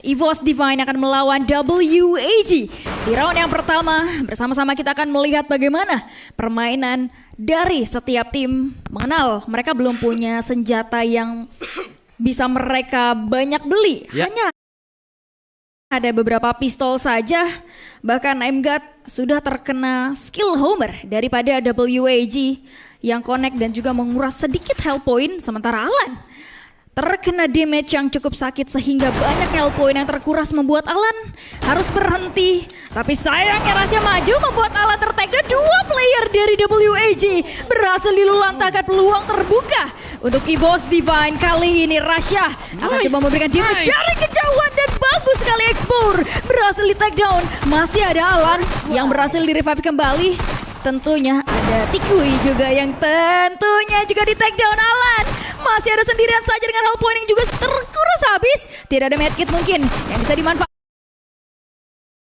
EVOS Divine akan melawan WAG. Di round yang pertama, bersama-sama kita akan melihat bagaimana permainan dari setiap tim. Mengenal mereka belum punya senjata yang bisa mereka banyak beli. Hanya ada beberapa pistol saja. Bahkan MGUT sudah terkena skill homer daripada WAG yang connect dan juga menguras sedikit health point. Sementara Alan terkena damage yang cukup sakit sehingga banyak health point yang terkuras membuat Alan harus berhenti. Tapi sayangnya Rasha maju membuat Alan tertagdown. Dua player dari WAG berhasil dilulantahkan, peluang terbuka untuk EVOS Divine. Kali ini Rasha akan coba memberikan damage dari kejauhan dan bagus sekali Explore. Berhasil di takedown. Masih ada Alan yang berhasil di revive kembali. Tentunya ada Tikui juga yang tentunya juga di takedown. Alan masih ada sendirian saja dengan health point yang juga terkuras habis. Tidak ada medkit mungkin yang bisa dimanfaatkan.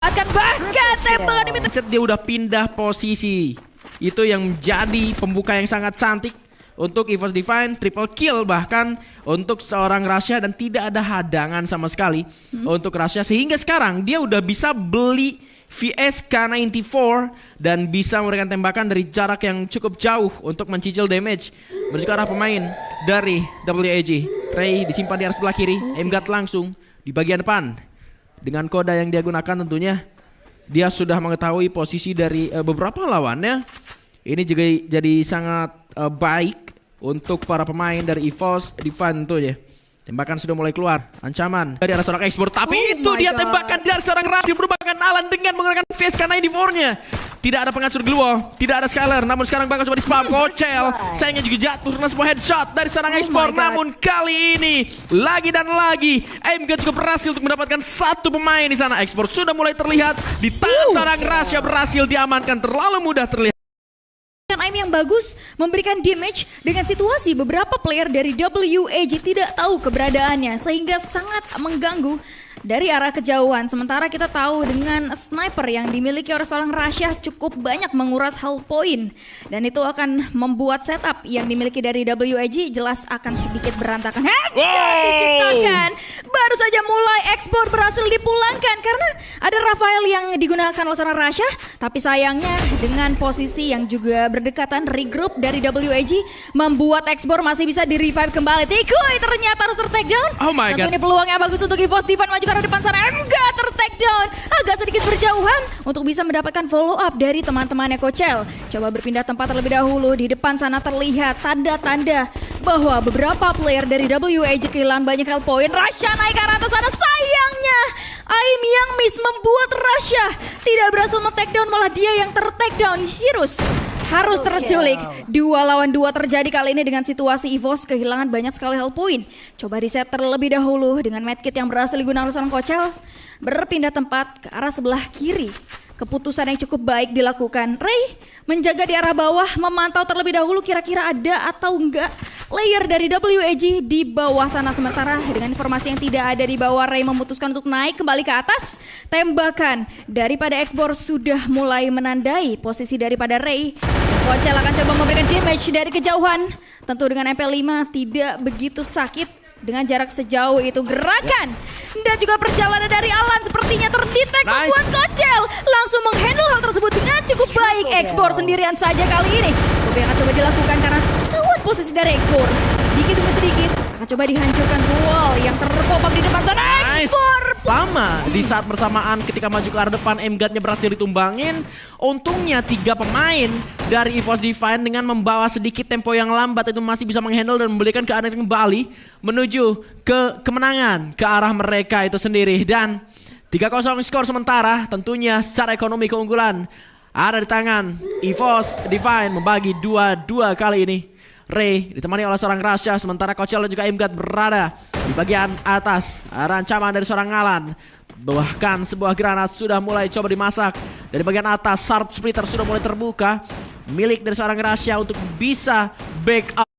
Bahkan tembakan ini dia udah pindah posisi. Itu yang menjadi pembuka yang sangat cantik untuk EVOS Divine. Triple kill bahkan untuk seorang Rasha dan tidak ada hadangan sama sekali untuk Rasha. Sehingga sekarang dia udah bisa beli VS K94 dan bisa memberikan tembakan dari jarak yang cukup jauh untuk mencicil damage menuju ke arah pemain dari WAG. Ray disimpan di arah sebelah kiri, MGUT langsung di bagian depan. Dengan koda yang dia gunakan tentunya dia sudah mengetahui posisi dari beberapa lawannya. Ini juga jadi sangat baik untuk para pemain dari EVOS Divine tentunya. Tembakan sudah mulai keluar, ancaman dari arah seorang Explore, tapi itu dia tembakan dari seorang Rasha merupakan Alan dengan menggunakan VSK 94-nya. Tidak ada penghancur Gluo, tidak ada Skyler, namun sekarang bakal coba di spam. Kocel, sayangnya juga jatuh karena sebuah headshot dari seorang Explore. Namun kali ini lagi dan lagi MGUT juga berhasil untuk mendapatkan satu pemain di sana. Explore sudah mulai terlihat di tangan seorang Rasha, berhasil diamankan, terlalu mudah terlihat. Aim yang bagus memberikan damage dengan situasi beberapa player dari WAG tidak tahu keberadaannya sehingga sangat mengganggu dari arah kejauhan. Sementara kita tahu dengan sniper yang dimiliki oleh seorang Rasha cukup banyak menguras health point dan itu akan membuat setup yang dimiliki dari WAG jelas akan sedikit berantakan. Headshot diciptakan, baru saja mulai Explore berhasil dipulangkan karena ada Rafael yang digunakan oleh seorang Rasha, tapi sayangnya dengan posisi yang juga berdekatan regroup dari WAG membuat Explore masih bisa di revive kembali. Tikui ternyata harus ter-takedown. Oh my god. Tentunya peluangnya bagus untuk EVOS Divine maju ke depan sana. MGUT ter-takedown agak sedikit berjauhan untuk bisa mendapatkan follow up dari teman-temannya Kocel. Coba berpindah tempat terlebih dahulu. Di depan sana terlihat tanda-tanda bahwa beberapa player dari WAG kehilangan banyak health point. Rasha naik ke arah atas sana, sayangnya aim yang miss membuat Rasha tidak berhasil men-takedown, malah dia yang ter-takedown. Shirus harus terculik. 2 lawan 2 terjadi kali ini dengan situasi EVOS kehilangan banyak sekali health point. Coba reset terlebih dahulu dengan medkit yang berhasil digunakan oleh seorang Kocel. Berpindah tempat ke arah sebelah kiri. Keputusan yang cukup baik dilakukan. Ray menjaga di arah bawah, memantau terlebih dahulu kira-kira ada atau enggak player dari WAG di bawah sana. Sementara dengan informasi yang tidak ada di bawah, Ray memutuskan untuk naik kembali ke atas. Tembakan daripada Explore sudah mulai menandai posisi daripada Ray. Kocel akan coba memberikan damage dari kejauhan. Tentu dengan MP5 tidak begitu sakit. Dengan jarak sejauh itu gerakan dan juga perjalanan dari Alan sepertinya terdetek membuat Kocel langsung menghandle hal tersebut dengan cukup baik. Explore sendirian saja kali ini. Tapi akan coba dilakukan karena tahu posisi dari Explore. Sedikit demi sedikit akan coba dihancurkan wall yang terpopap di depan sana. Explore lama di saat bersamaan ketika maju ke arah depan MGUT-nya berhasil ditumbangin. Untungnya 3 pemain dari EVOS Divine dengan membawa sedikit tempo yang lambat itu masih bisa menghandle dan memberikan keadaan kembali menuju ke kemenangan ke arah mereka itu sendiri. Dan 3-0 skor sementara, tentunya secara ekonomi keunggulan ada di tangan EVOS Divine membagi 2-2 kali ini. Ray ditemani oleh seorang Rasha, sementara Kocel dan juga MGUT berada di bagian atas. Ada ancaman dari seorang Alan. Bahkan sebuah granat sudah mulai coba dimasak dari bagian atas. Sharp Splitter sudah mulai terbuka milik dari seorang Rasha untuk bisa backup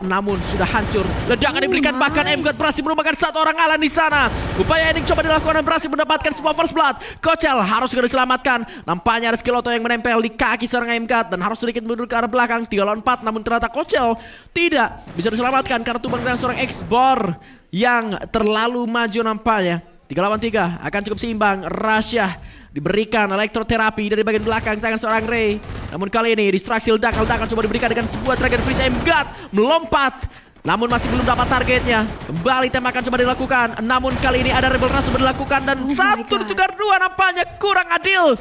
namun sudah hancur. Ledakan diberikan, bahkan MGOT berhasil merupakan satu orang Alan di sana. Upaya ini coba dilakukan dan berhasil mendapatkan sebuah first blood. Kochel harus segera diselamatkan. Nampaknya ada skill auto yang menempel di kaki seorang MGOT dan harus sedikit mundur ke arah belakang. 3 lawan 4, namun ternyata Kochel tidak bisa diselamatkan karena tumbang dengan seorang X-Bor yang terlalu maju nampaknya. 3 lawan 3 akan cukup seimbang. Rasya diberikan elektroterapi dari bagian belakang tangan seorang Ray. Namun kali ini distraksi ledakan coba diberikan dengan sebuah Dragon Freeze. MGOT melompat, namun masih belum dapat targetnya. Kembali tembakan coba dilakukan, namun kali ini ada Rebel Rush coba dilakukan dan satu ditukar dua, nampaknya kurang adil.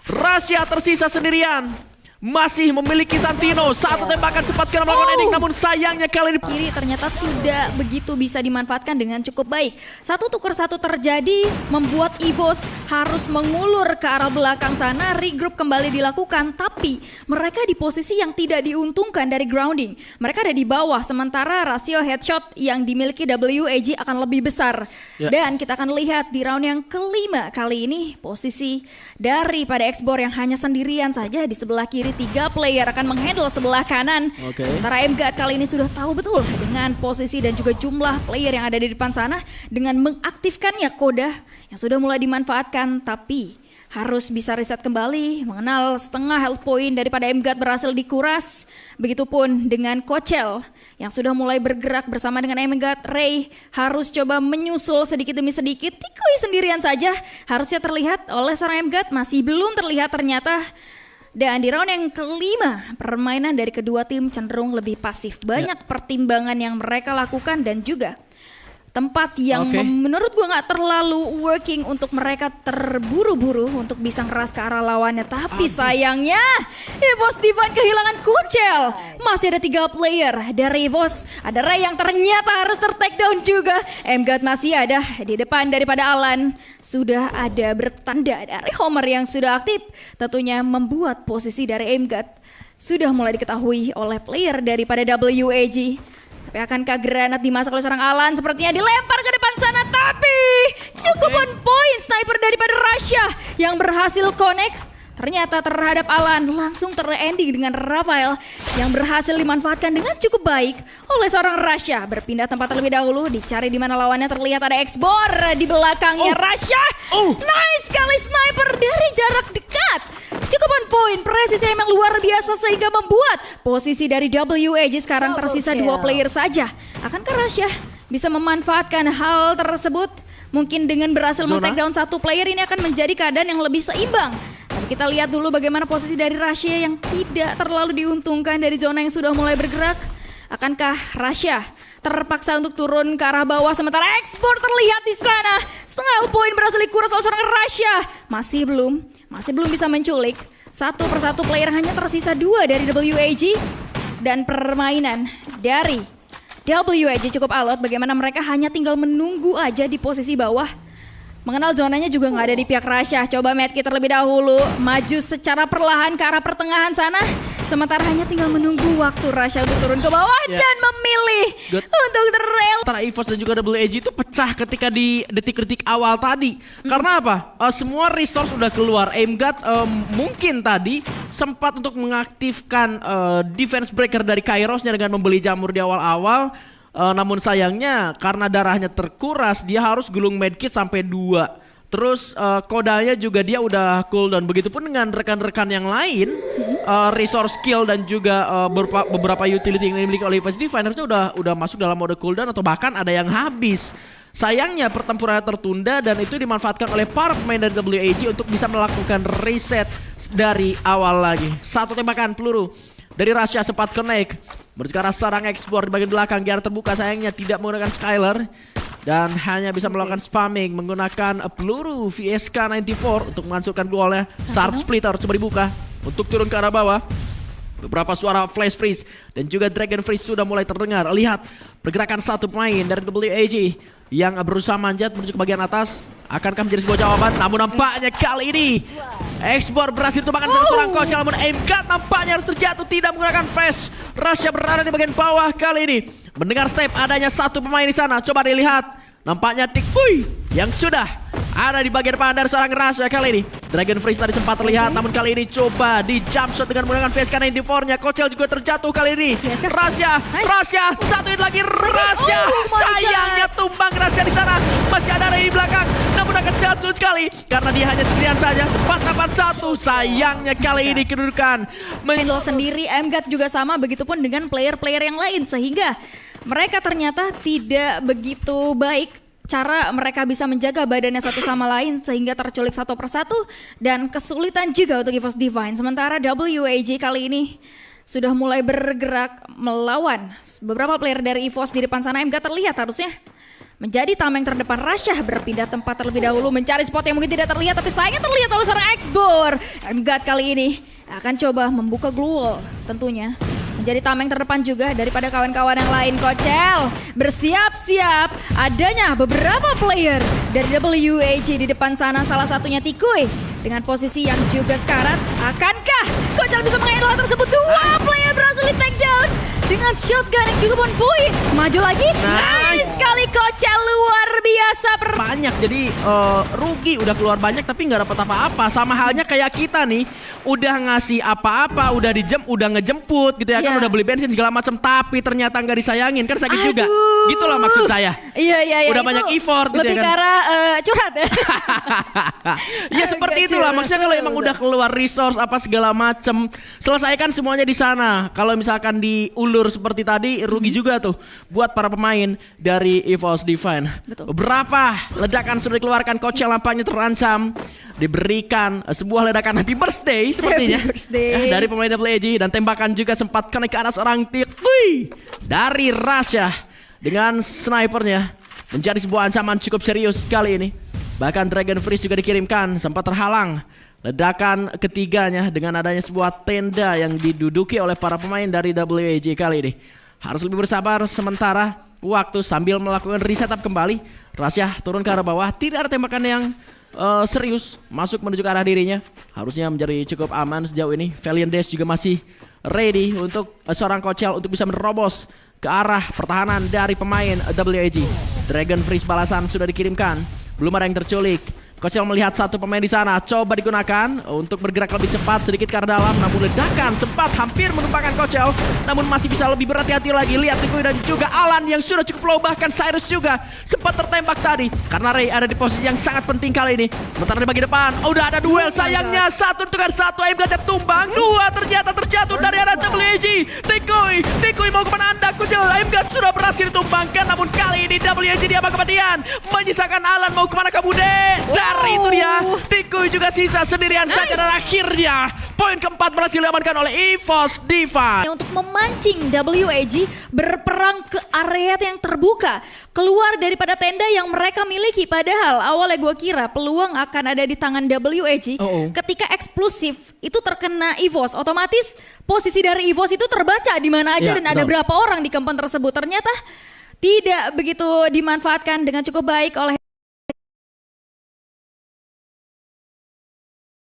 Rasya tersisa sendirian. Masih memiliki Santino, satu tembakan sempat kena melakukan ending, namun sayangnya kali ini Kiri ternyata tidak begitu bisa dimanfaatkan dengan cukup baik. Satu tukar satu terjadi membuat EVOS harus mengulur ke arah belakang sana. Regroup kembali dilakukan, tapi mereka di posisi yang tidak diuntungkan dari grounding. Mereka ada di bawah, sementara rasio headshot yang dimiliki WAG akan lebih besar. Dan kita akan lihat di round yang kelima kali ini posisi daripada X-Bor yang hanya sendirian saja di sebelah kiri. 3 player akan menghandle sebelah kanan. Sementara MGOT kali ini sudah tahu betul dengan posisi dan juga jumlah player yang ada di depan sana dengan mengaktifkannya Koda yang sudah mulai dimanfaatkan, tapi harus bisa reset kembali, mengenal setengah health point daripada MGOT berhasil dikuras. Begitupun dengan Kochel yang sudah mulai bergerak bersama dengan MGOT. Ray harus coba menyusul sedikit demi sedikit. Tikui sendirian saja harusnya terlihat oleh seorang MGOT, masih belum terlihat ternyata. Dan di round yang kelima, permainan dari kedua tim cenderung lebih pasif. Banyak pertimbangan yang mereka lakukan dan juga tempat yang menurut gua nggak terlalu working untuk mereka terburu-buru untuk bisa ngeras ke arah lawannya. Tapi sayangnya EVOS Divine kehilangan Kochel. Masih ada 3 player dari EVOS. Ada Ray yang ternyata harus ter-takedown juga. MGOT masih ada di depan daripada Alan. Sudah ada bertanda dari Homer yang sudah aktif. Tentunya membuat posisi dari MGOT sudah mulai diketahui oleh player daripada WAG. Tapi akankah granat dimasak oleh seorang Alan? Sepertinya dilempar ke depan sana, tapi cukup on point sniper daripada Rasya yang berhasil connect. Ternyata terhadap Alan langsung ter-ending dengan Rafael yang berhasil dimanfaatkan dengan cukup baik oleh seorang Rasya. Berpindah tempat terlebih dahulu, dicari di mana lawannya. Terlihat ada X-Bor di belakangnya Rasya. Nice sekali sniper dari jarak dekat. Cukup on point, presisi emang luar biasa sehingga membuat posisi dari WAG sekarang tersisa 2 player saja. Akankah Rasya bisa memanfaatkan hal tersebut? Mungkin dengan berhasil men-takedown 1 player ini akan menjadi keadaan yang lebih seimbang. Tapi kita lihat dulu bagaimana posisi dari Rasya yang tidak terlalu diuntungkan dari zona yang sudah mulai bergerak. Akankah Rasya terpaksa untuk turun ke arah bawah sementara X-Bor terlihat di sana. Setengah poin berhasil dikuras oleh seorang Rasya. Masih belum bisa menculik. 1 persatu player, hanya tersisa 2 dari WAG. Dan permainan dari WAG cukup alot. Bagaimana mereka hanya tinggal menunggu aja di posisi bawah. Mengenal zonanya juga nggak ada di pihak Rasya. Coba medkit terlebih dahulu, maju secara perlahan ke arah pertengahan sana. Sementara hanya tinggal menunggu waktu Rasya untuk turun ke bawah dan memilih untuk terrel. antara EVOS dan juga WAG itu pecah ketika di detik-detik awal tadi. Karena apa? Semua resource udah keluar. MGOT mungkin tadi sempat untuk mengaktifkan defense breaker dari Kairosnya dengan membeli jamur di awal-awal. Namun sayangnya karena darahnya terkuras, dia harus gulung medkit sampai 2. Terus kodanya juga dia udah cooldown. Begitupun dengan rekan-rekan yang lain, resource skill dan juga beberapa utility yang dimiliki oleh EVOS Divine harusnya udah masuk dalam mode cooldown atau bahkan ada yang habis. Sayangnya pertempuran tertunda dan itu dimanfaatkan oleh para pemain dari WAG untuk bisa melakukan reset dari awal lagi. 1 tembakan peluru dari Rasya sempat connect. Menuju ke arah sarang X-Bor di bagian belakang. Di arah terbuka sayangnya tidak menggunakan Skyler. Dan hanya bisa melakukan spamming menggunakan peluru VSK-94 untuk menghancurkan golnya. Sharp Splitter coba dibuka untuk turun ke arah bawah. Beberapa suara flash freeze dan juga dragon freeze sudah mulai terdengar. Lihat pergerakan 1 pemain dari WAG yang berusaha manjat menuju ke bagian atas. Akankah menjadi sebuah jawaban? Namun nampaknya kali ini X-Bor berhasil tumbangkan dari seorang Kochel. Namun MGOT nampaknya harus terjatuh, tidak menggunakan flash. Rasya berada di bagian bawah kali ini. Mendengar step adanya 1 pemain di sana. Coba dilihat. Nampaknya Tikui yang sudah ada di bagian depan dari seorang Rasha kali ini. Dragon Freeze tadi sempat terlihat, namun kali ini coba di jump shot dengan menggunakan VSK-94-nya. Kocel juga terjatuh kali ini. Rasha, Rasha, satu hit lagi Rasha. Sayangnya tumbang Rasha di sana. Masih ada Ray di belakang, namun akan sangat sulit sekali karena dia hanya sendirian saja. Sempat dapat satu. Sayangnya kali ini kedudukan Handle sendiri, MGAT juga sama, begitupun dengan player-player yang lain, sehingga mereka ternyata tidak begitu baik cara mereka bisa menjaga badannya satu sama lain sehingga terculik satu persatu dan kesulitan juga untuk EVOS Divine. Sementara WAG kali ini sudah mulai bergerak melawan beberapa player dari EVOS di depan sana. MGAT terlihat harusnya menjadi tameng terdepan. Rasha berpindah tempat terlebih dahulu mencari spot yang mungkin tidak terlihat, tapi sayangnya terlihat oleh seorang X-Bor. MGAT kali ini akan coba membuka glue wall tentunya. Menjadi tameng terdepan juga daripada kawan-kawan yang lain. Kocel bersiap-siap, adanya beberapa player dari WAG di depan sana, salah satunya Tikuy dengan posisi yang juga sekarat. Akankah Kocel bisa menghandle hal tersebut? Dua player berhasil di take down dengan shotgun yang cukup on point. Maju lagi, nice sekali Kocel, luar biasa. Banyak, jadi rugi udah keluar banyak tapi nggak dapat apa-apa. Sama halnya kayak kita nih, udah ngasih apa-apa, udah ngejemput gitu ya kan, udah beli bensin segala macam, tapi ternyata nggak disayangin kan, sakit juga. Gitulah maksud saya. Iya. Udah banyak effort gitu ya kan. Lebih ke arah curhat ya. Ya seperti itulah maksudnya, kalau emang udah keluar resource apa segala macam, selesaikan semuanya di sana. Kalau misalkan diulur seperti tadi, rugi juga tuh buat para pemain dari EVOS Divine. Betul. Beberapa ledakan sudah dikeluarkan, Kocel nampaknya terancam diberikan sebuah ledakan happy birthday sepertinya. Happy birthday. Dari pemain WAG, dan tembakan juga sempat kena ke arah seorang Tikuy dari Rasha dengan snipernya, menjadi sebuah ancaman cukup serius kali ini. Bahkan Dragon Freeze juga dikirimkan, sempat terhalang ledakan ketiganya dengan adanya sebuah tenda yang diduduki oleh para pemain dari WAG kali ini. Harus lebih bersabar sementara waktu sambil melakukan resetup kembali. Rasha turun ke arah bawah, tidak ada tembakan yang serius masuk menuju ke arah dirinya. Harusnya menjadi cukup aman sejauh ini. Valiant Dash juga masih ready untuk seorang Kocel untuk bisa menerobos ke arah pertahanan dari pemain WAG. Dragon Freeze balasan sudah dikirimkan, belum ada yang terculik. Kocel melihat satu pemain di sana, coba digunakan untuk bergerak lebih cepat sedikit ke arah dalam, namun ledakan sempat hampir menumpahkan Kocel, namun masih bisa lebih berhati-hati lagi. Lihat Tikuy dan juga Alan yang sudah cukup low, bahkan Cyrus juga sempat tertembak tadi karena Ray ada di posisi yang sangat penting kali ini. Sementara di bagian depan udah ada duel, sayangnya satu untuk satu, MGAT tumbang, dua ternyata terjatuh dari arah WAG. Tikuy mau kemana anda Kocel? MGAT sudah berhasil ditumbangkan, namun kali ini WAG dia kematian, menyisakan Alan. Mau kemana kamu deh? Dari itu dia, Tikuy juga sisa sendirian saja, dan akhirnya poin keempat berhasil diamankan oleh EVOS Divine. Untuk memancing WAG berperang ke area yang terbuka, keluar daripada tenda yang mereka miliki. Padahal awalnya gue kira peluang akan ada di tangan WAG. Ketika eksplosif itu terkena EVOS, otomatis posisi dari EVOS itu terbaca di mana aja dan ada berapa orang di kampung tersebut. Ternyata tidak begitu dimanfaatkan dengan cukup baik oleh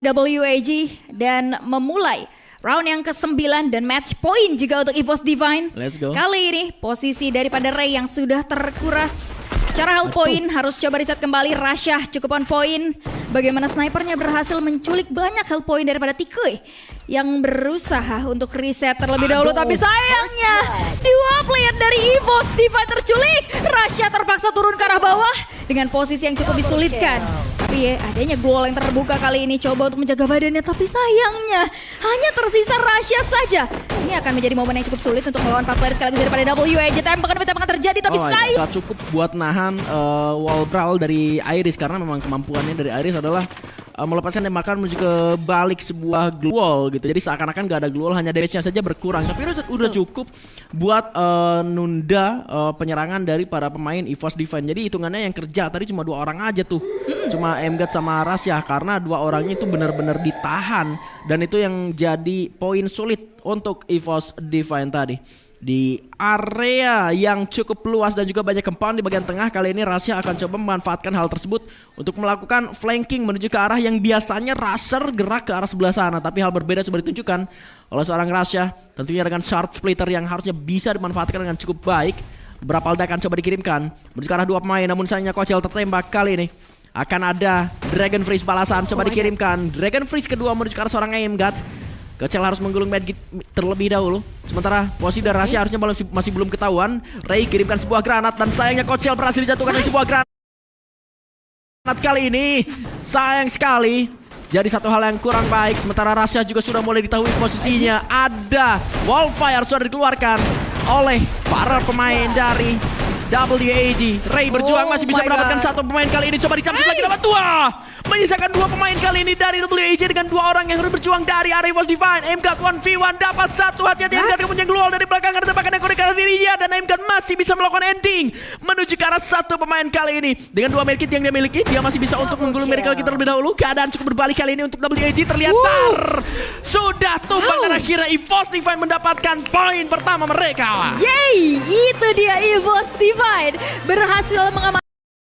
WAG dan memulai round yang ke-9 dan match point juga untuk EVOS Divine. Let's go. Kali ini posisi daripada Ray yang sudah terkuras secara health point harus coba reset kembali. Rasha cukup on point. Bagaimana snipernya berhasil menculik banyak health point daripada Tikuy yang berusaha untuk reset terlebih dahulu, tapi sayangnya dua player dari EVOS Divine terculik. Rasha terpaksa turun ke arah bawah dengan posisi yang cukup disulitkan. Tapi ya, adanya gol yang terbuka kali ini coba untuk menjaga badannya, tapi sayangnya hanya tersisa Rasha saja. Ini akan menjadi momen yang cukup sulit untuk melawan 4 player sekaligus daripada WAG. Tembakan terjadi, tapi sayang cukup buat nahan wall brawl dari Iris, karena memang kemampuannya dari Iris adalah melepaskan tembakan menuju ke balik sebuah glue wall gitu. Jadi seakan-akan gak ada glue wall, hanya damage-nya saja berkurang. Tapi udah cukup buat nunda penyerangan dari para pemain EVOS Divine. Jadi hitungannya yang kerja tadi cuma 2 orang aja tuh. Cuma MGAT sama Rasha, karena 2 orangnya itu benar-benar ditahan. Dan itu yang jadi poin sulit untuk EVOS Divine tadi. Di area yang cukup luas dan juga banyak compound di bagian tengah, kali ini Rasha akan coba memanfaatkan hal tersebut untuk melakukan flanking menuju ke arah yang biasanya Raser gerak ke arah sebelah sana. Tapi hal berbeda coba ditunjukkan oleh seorang Rasha, tentunya dengan sharp splitter yang harusnya bisa dimanfaatkan dengan cukup baik. Berapa ledakan coba dikirimkan menuju ke arah 2 pemain, namun sayangnya Kocel tertembak. Kali ini akan ada Dragon Freeze balasan, coba dikirimkan. Dragon Freeze kedua menuju ke arah seorang Aim God. Kocel harus menggulung medkit terlebih dahulu. Sementara posisi dari Rasya harusnya masih belum ketahuan. Ray kirimkan sebuah granat dan sayangnya Kocel berhasil dijatuhkan dari sebuah granat. Kali ini sayang sekali. Jadi satu hal yang kurang baik. Sementara Rasya juga sudah mulai diketahui posisinya. Ada Wildfire sudah dikeluarkan oleh para pemain dari WAG. Ray berjuang masih bisa mendapatkan satu pemain kali ini. Coba dicamsuk lagi dapat 2. Menyisakan 2 pemain kali ini dari WAG dengan 2 orang yang harus berjuang dari area EVOS Divine. MGAT 1v1 dapat 1. Hati-hati MGAT kemudian keluar dari belakang. Ada tembakan yang korek dirinya dan MGAT masih bisa melakukan ending menuju ke arah 1 pemain kali ini. Dengan 2 medkit yang dia miliki, dia masih bisa untuk menggulung medical kita terlebih dahulu. Keadaan cukup berbalik kali ini untuk WAG. Terlihat sudah tumbang dan akhirnya EVOS Divine mendapatkan poin pertama mereka. Yeay, itu dia EVOS Divine berhasil mengamankan